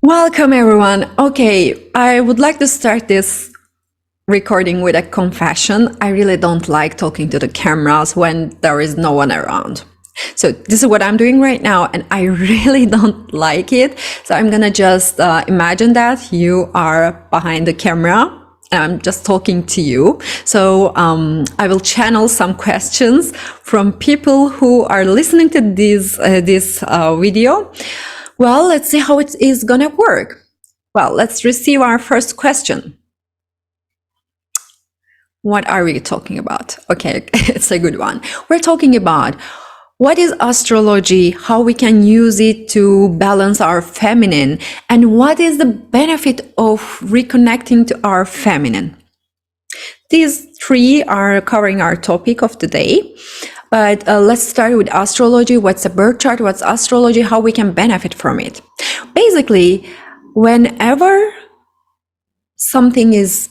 Welcome, everyone. Okay, I would like to start this recording with a confession. I really don't like talking to the cameras when there is no one around. So this is what I'm doing right now, and I really don't like it. So I'm gonna just imagine that you are behind the camera and I'm just talking to you. So I will channel some questions from people who are listening to this video. Well, let's see how it is gonna work. Well, let's receive our first question. What are we talking about? Okay, it's a good one. We're talking about what is astrology, how we can use it to balance our feminine, and what is the benefit of reconnecting to our feminine. These three are covering our topic of today. But let's start with astrology. What's a birth chart? What's astrology? How we can benefit from it? Basically, whenever something is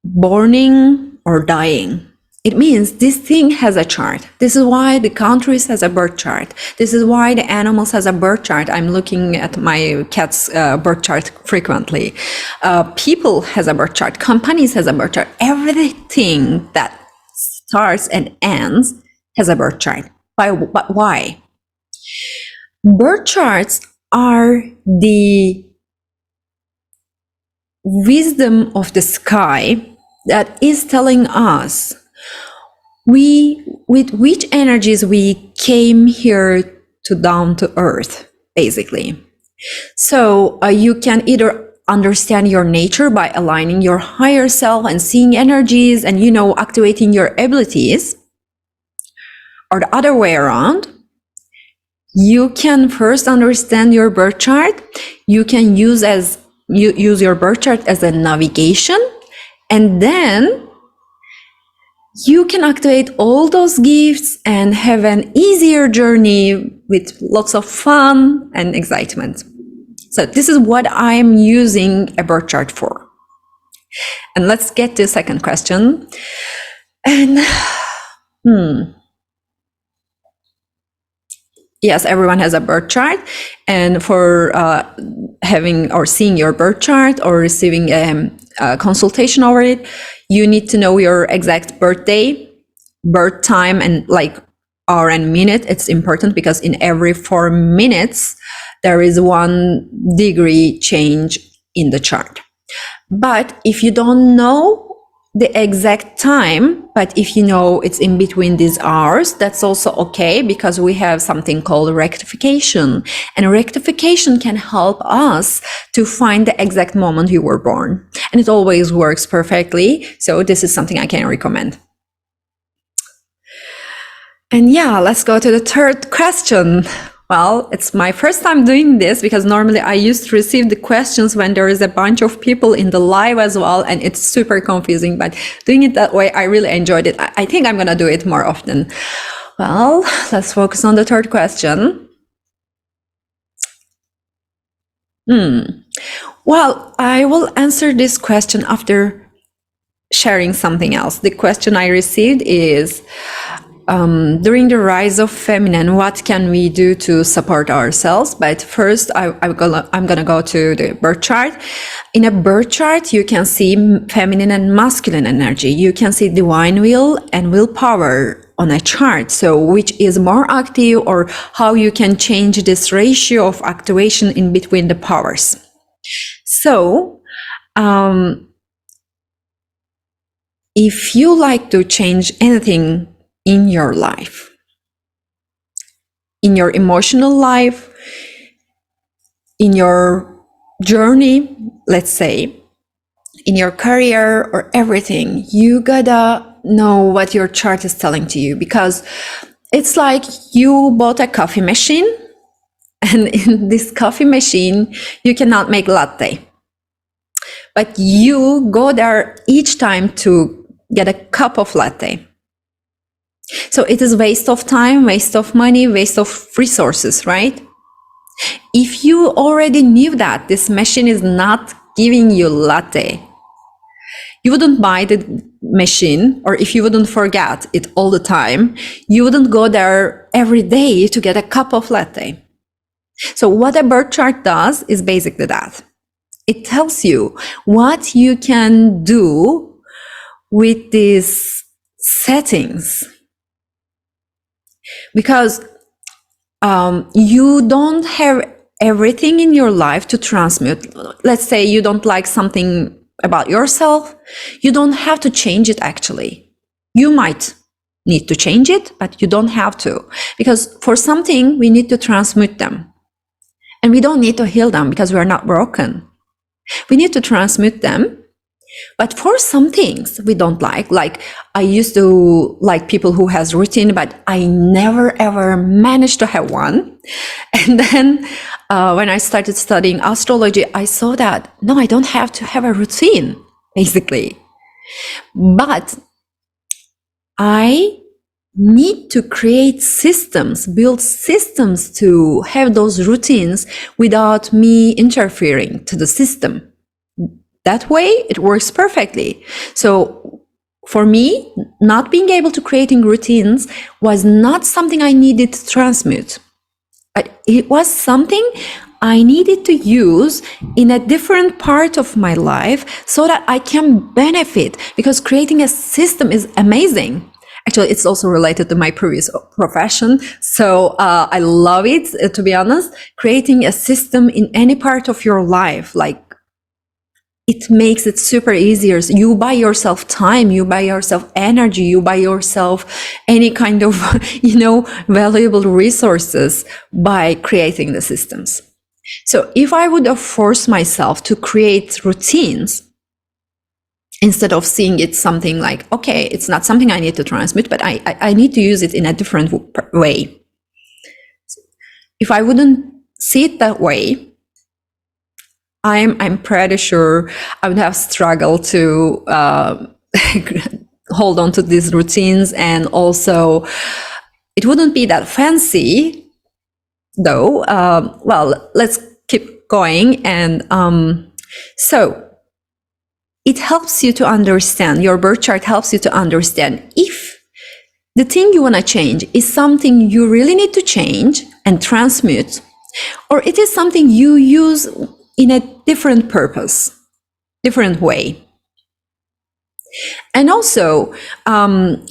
borning or dying, it means this thing has a chart. This is why the countries has a birth chart. This is why the animals has a birth chart. I'm looking at my cat's birth chart frequently. People has a birth chart. Companies has a birth chart. Everything that starts and ends has a birth chart. But why? Birth charts are the wisdom of the sky that is telling us with which energies we came here to down to earth, basically. So you can either understand your nature by aligning your higher self and seeing energies and, activating your abilities, or the other way around. You can first understand your birth chart. You can use your birth chart as a navigation, and then you can activate all those gifts and have an easier journey with lots of fun and excitement. So this is what I'm using a birth chart for. And let's get to the second question. And yes, everyone has a birth chart, and for having or seeing your birth chart or receiving a consultation over it, you need to know your exact birthday, birth time, and like hour and minute. It's important because in every 4 minutes, there is 1 degree change in the chart. But if you don't know the exact time, but if you know it's in between these hours, that's also okay, because we have something called rectification. And rectification can help us to find the exact moment you were born. And it always works perfectly. So this is something I can recommend. And yeah, let's go to the third question. Well, it's my first time doing this because normally I used to receive the questions when there is a bunch of people in the live as well, and it's super confusing, but doing it that way, I really enjoyed it. I think I'm gonna do it more often. Well, let's focus on the third question. Well, I will answer this question after sharing something else. The question I received is, during the rise of feminine, what can we do to support ourselves? But first, I'm gonna go to the birth chart. In a birth chart, you can see feminine and masculine energy. You can see divine will and willpower on a chart. So which is more active, or how you can change this ratio of activation in between the powers. So, if you like to change anything in your life, in your emotional life, in your journey, let's say, in your career or everything, you gotta know what your chart is telling to you, because it's like you bought a coffee machine, and in this coffee machine, you cannot make latte. But you go there each time to get a cup of latte. So it is waste of time, waste of money, waste of resources, right? If you already knew that this machine is not giving you latte, you wouldn't buy the machine, or if you wouldn't forget it all the time, you wouldn't go there every day to get a cup of latte. So what a birth chart does is basically that. It tells you what you can do with these settings, because you don't have everything in your life to transmute. Let's say you don't like something about yourself. You don't have to change it, actually. You might need to change it, but you don't have to. Because for something, we need to transmute them. And we don't need to heal them because we are not broken. We need to transmute them. But for some things we don't like I used to like people who has routine, but I never ever managed to have one. And then when I started studying astrology, I saw that, no, I don't have to have a routine, basically. But I need to create systems, build systems to have those routines without me interfering to the system. That way, it works perfectly. So for me, not being able to creating routines was not something I needed to transmute. It was something I needed to use in a different part of my life so that I can benefit, because creating a system is amazing. Actually, it's also related to my previous profession. So I love it, to be honest. Creating a system in any part of your life, like, it makes it super easier. You buy yourself time, you buy yourself energy, you buy yourself any kind of, valuable resources by creating the systems. So if I would have forced myself to create routines, instead of seeing it something like, okay, it's not something I need to transmit, but I need to use it in a different way. If I wouldn't see it that way, I'm pretty sure I would have struggled to hold on to these routines, and also it wouldn't be that fancy, though. Well, let's keep going. And so it helps you to understand, your birth chart helps you to understand if the thing you want to change is something you really need to change and transmute, or it is something you use in a different purpose, different way. And also,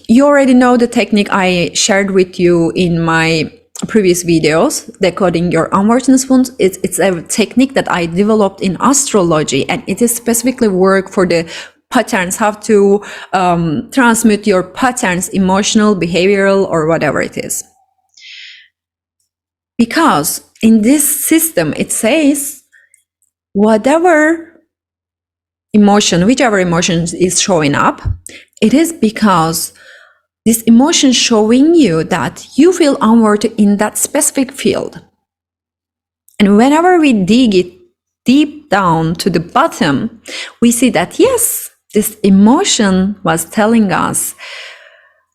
you already know the technique I shared with you in my previous videos, decoding your unworthiness wounds. It's a technique that I developed in astrology, and it is specifically work for the patterns, how to transmute your patterns, emotional, behavioral, or whatever it is. Because in this system, it says, whatever emotion, whichever emotion is showing up, it is because this emotion showing you that you feel unworthy in that specific field. And whenever we dig it deep down to the bottom, we see that, yes, this emotion was telling us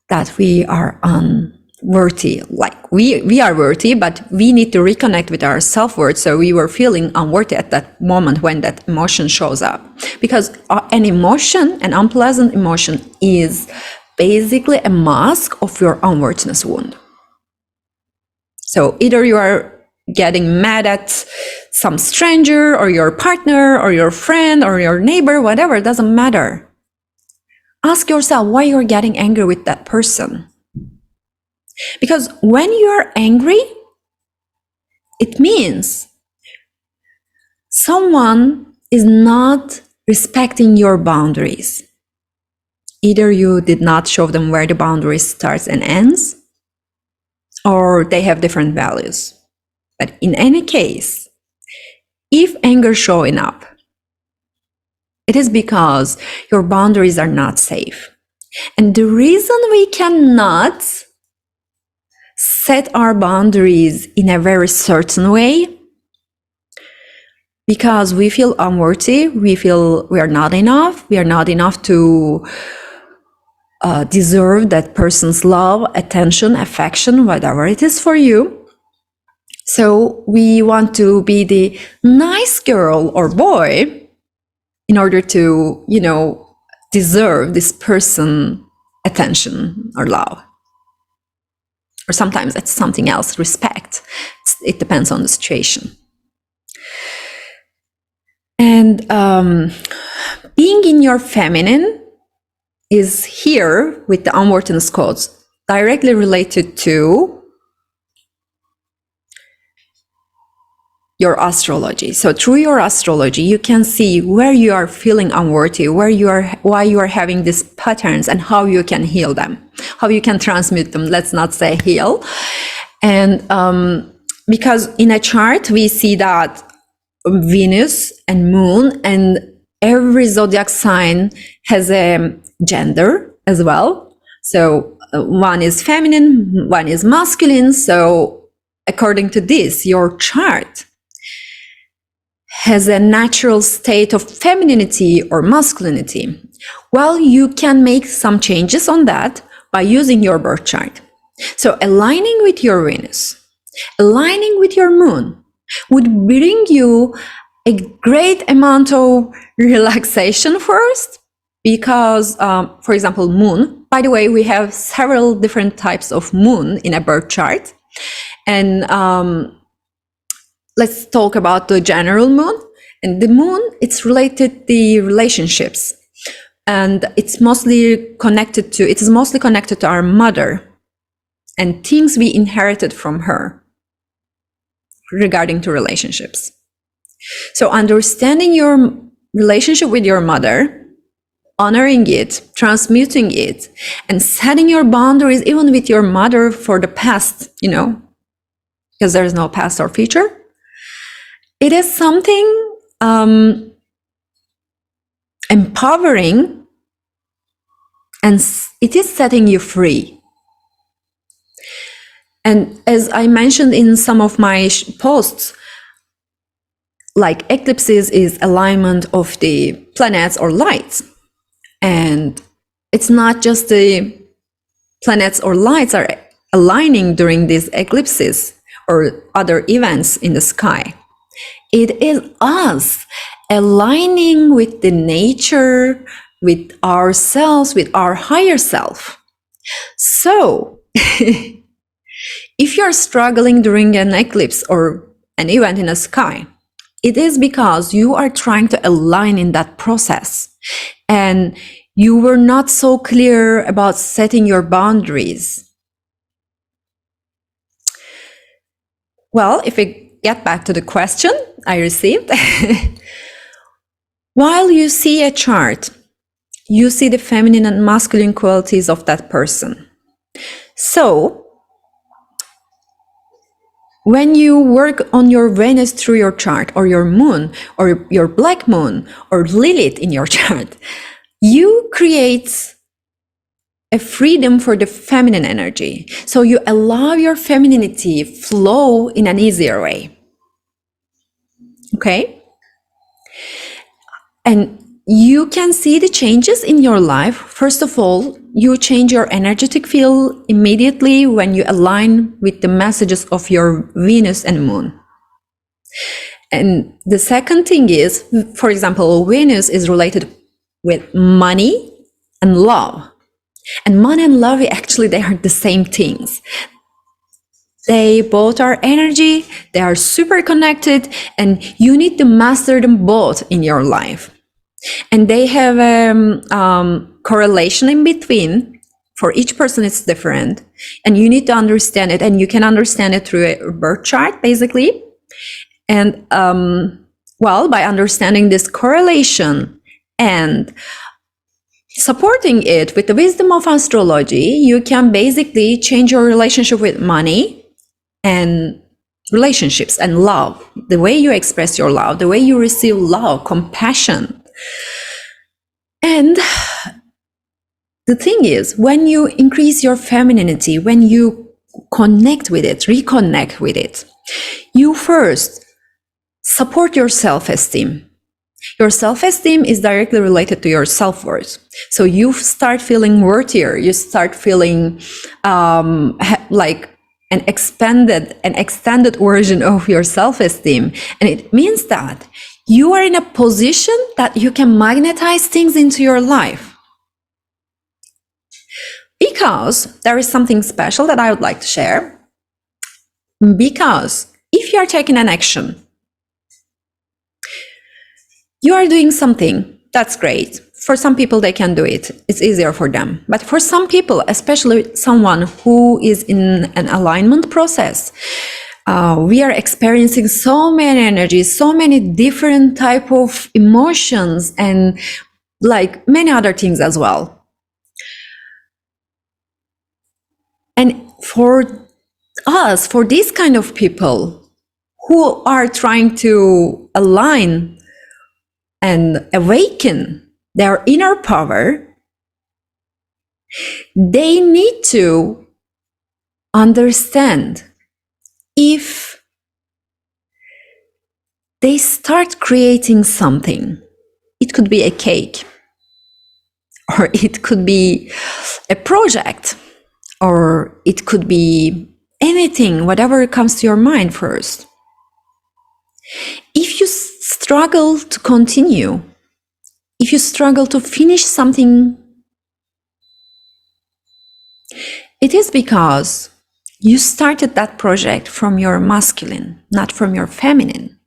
that we are unworthy. Like we are worthy, but we need to reconnect with our self-worth. So we were feeling unworthy at that moment when that emotion shows up. Because an emotion, an unpleasant emotion, is basically a mask of your unworthiness wound. So either you are getting mad at some stranger or your partner or your friend or your neighbor, whatever, it doesn't matter. Ask yourself why you're getting angry with that person. Because when you're angry, it means someone is not respecting your boundaries. Either you did not show them where the boundary starts and ends, or they have different values. But in any case, if anger is showing up, it is because your boundaries are not safe. And the reason we cannot set our boundaries in a very certain way, because we feel unworthy, we feel we are not enough to deserve that person's love, attention, affection, whatever it is for you. So we want to be the nice girl or boy in order to, deserve this person attention or love. or sometimes it's something else, respect. It depends on the situation. And being in your feminine is here with the unworthiness codes directly related to your astrology. So through your astrology, you can see where you are feeling unworthy, why you are having these patterns, and how you can heal them, how you can transmute them. Let's not say heal. And because in a chart, we see that Venus and Moon and every zodiac sign has a gender as well. So one is feminine, one is masculine. So according to this, your chart has a natural state of femininity or masculinity. Well, you can make some changes on that by using your birth chart. So aligning with your Venus, aligning with your Moon would bring you a great amount of relaxation first, because, for example, Moon, by the way, we have several different types of Moon in a birth chart. And let's talk about the general Moon. And the Moon, it's related to the relationships. And it's mostly connected to our mother and things we inherited from her regarding to relationships. So understanding your relationship with your mother, honoring it, transmuting it, and setting your boundaries even with your mother for the past, because there is no past or future. It is something empowering, and it is setting you free. And as I mentioned in some of my posts, like eclipses is alignment of the planets or lights. And it's not just the planets or lights are aligning during these eclipses or other events in the sky. It is us aligning with the nature, with ourselves, with our higher self. So if you're struggling during an eclipse or an event in the sky, it is because you are trying to align in that process and you were not so clear about setting your boundaries. Well, if we get back to the question I received, while you see a chart, you see the feminine and masculine qualities of that person. So when you work on your Venus through your chart, or your Moon, or your Black Moon, or Lilith in your chart, you create a freedom for the feminine energy. So you allow your femininity flow in an easier way. Okay? And you can see the changes in your life. First of all, you change your energetic field immediately when you align with the messages of your Venus and Moon. And the second thing is, for example, Venus is related with money and love. And money and love, actually, they are the same things. They both are energy, they are super connected, and you need to master them both in your life. And they have a correlation in between. For each person, it's different. And you need to understand it. And you can understand it through a birth chart, basically. And, well, by understanding this correlation and supporting it with the wisdom of astrology, you can basically change your relationship with money and relationships and love. The way you express your love, the way you receive love, compassion. And the thing is, when you increase your femininity, when you connect with it, reconnect with it, you first support your self-esteem. Your self-esteem is directly related to your self-worth. So you start feeling worthier. You start feeling like an extended version of your self-esteem. And it means that you are in a position that you can magnetize things into your life. Because there is something special that I would like to share. Because if you are taking an action, you are doing something, that's great. For some people, they can do it. It's easier for them. But for some people, especially someone who is in an alignment process, we are experiencing so many energies, so many different type of emotions, and like many other things as well. And for us, for these kind of people who are trying to align and awaken their inner power, they need to understand if they start creating something. It could be a cake, or it could be a project, or it could be anything, whatever comes to your mind first. If you struggle to continue, if you struggle to finish something, it is because you started that project from your masculine, not from your feminine.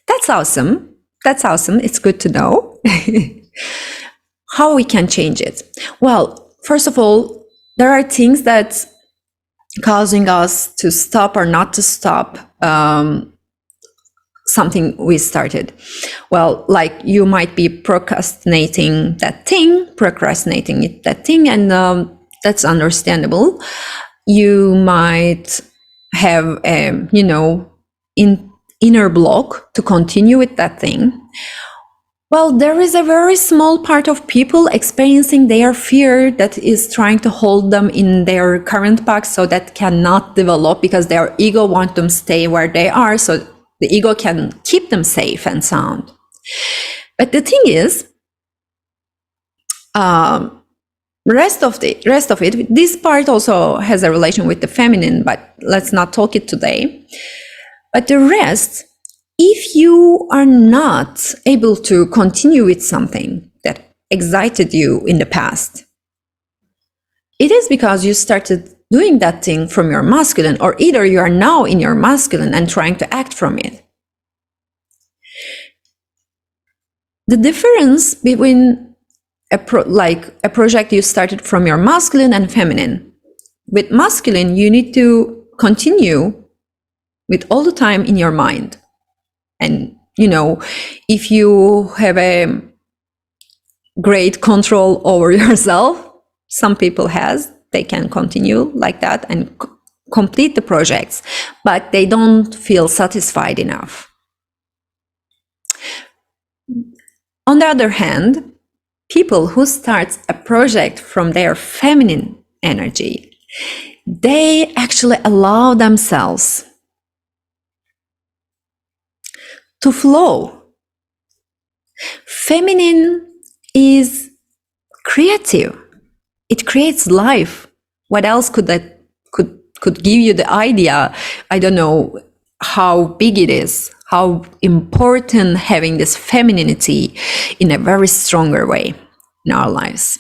That's awesome. That's awesome. It's good to know. How we can change it? Well, first of all, there are things that causing us to stop or not to stop something we started. Well, like you might be procrastinating that thing, and that's understandable. You might have a, inner block to continue with that thing. Well, there is a very small part of people experiencing their fear that is trying to hold them in their current path, so that cannot develop because their ego wants them to stay where they are, so the ego can keep them safe and sound. But the thing is, rest of it, this part also has a relation with the feminine, but let's not talk it today. But the rest, if you are not able to continue with something that excited you in the past, it is because you started doing that thing from your masculine, or either you are now in your masculine and trying to act from it. The difference between a project you started from your masculine and feminine. With masculine, you need to continue with all the time in your mind. And, if you have a great control over yourself, some people they can continue like that and complete the projects, but they don't feel satisfied enough. On the other hand, people who start a project from their feminine energy, they actually allow themselves to flow. Feminine is creative. It creates life. What else could give you the idea? I don't know how big it is, how important having this femininity in a very stronger way in our lives.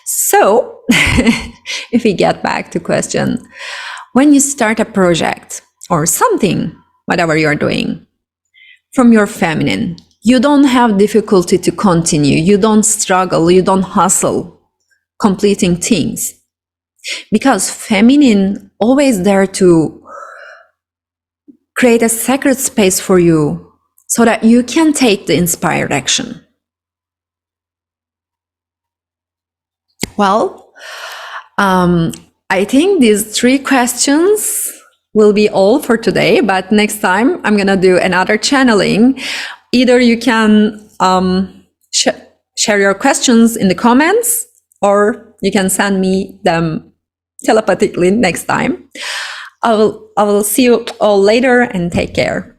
So, if we get back to question, when you start a project or something, whatever you're doing, from your feminine, you don't have difficulty to continue. You don't struggle. You don't hustle completing things. Because feminine always there to create a sacred space for you so that you can take the inspired action. Well, I think these 3 questions will be all for today, but next time I'm gonna do another channeling. Either you can share your questions in the comments, or you can send me them telepathically next time. I will see you all later, and take care.